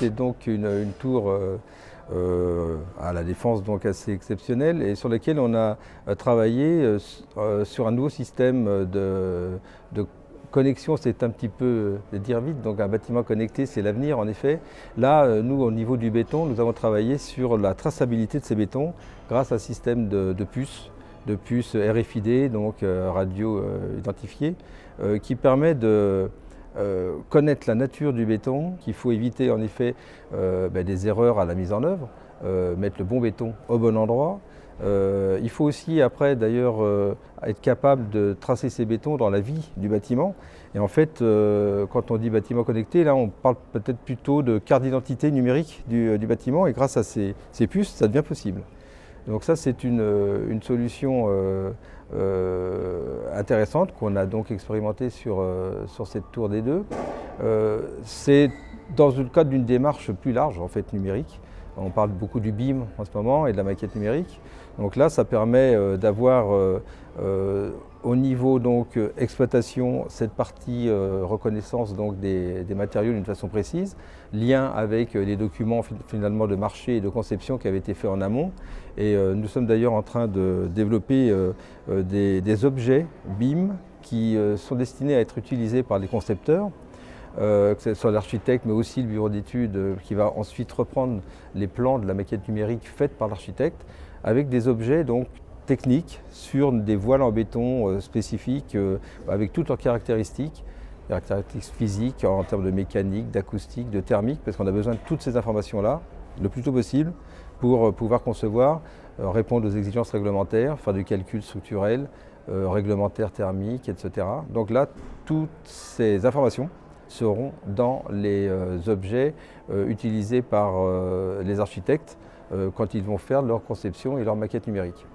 c'est donc une tour à la défense donc assez exceptionnelle et sur laquelle on a travaillé sur un nouveau système de connexion. C'est un petit peu de dire vite, donc un bâtiment connecté c'est l'avenir en effet. Là, nous au niveau du béton, nous avons travaillé sur la traçabilité de ces bétons grâce à un système de puces RFID, donc radio identifiées, qui permet de connaître la nature du béton, qu'il faut éviter en effet des erreurs à la mise en œuvre, mettre le bon béton au bon endroit. Il faut aussi après d'ailleurs être capable de tracer ces bétons dans la vie du bâtiment. Et en fait, quand on dit bâtiment connecté, là on parle peut-être plutôt de carte d'identité numérique du bâtiment et grâce à ces puces, ça devient possible. Donc ça c'est une solution intéressante qu'on a donc expérimentée sur cette tour des deux. C'est dans le cadre d'une démarche plus large en fait numérique. On parle beaucoup du BIM en ce moment et de la maquette numérique. Donc là, ça permet d'avoir au niveau donc exploitation cette partie reconnaissance donc des matériaux d'une façon précise, lien avec les documents finalement de marché et de conception qui avaient été faits en amont. Et nous sommes d'ailleurs en train de développer des objets BIM qui sont destinés à être utilisés par les concepteurs. Que ce soit l'architecte, mais aussi le bureau d'études qui va ensuite reprendre les plans de la maquette numérique faite par l'architecte, avec des objets donc techniques sur des voiles en béton spécifiques, avec toutes leurs caractéristiques physiques en termes de mécanique, d'acoustique, de thermique, parce qu'on a besoin de toutes ces informations-là, le plus tôt possible, pour pouvoir concevoir, répondre aux exigences réglementaires, faire du calcul structurel, réglementaire thermique, etc. Donc là, toutes ces informations seront dans les objets utilisés par les architectes quand ils vont faire leur conception et leur maquette numérique.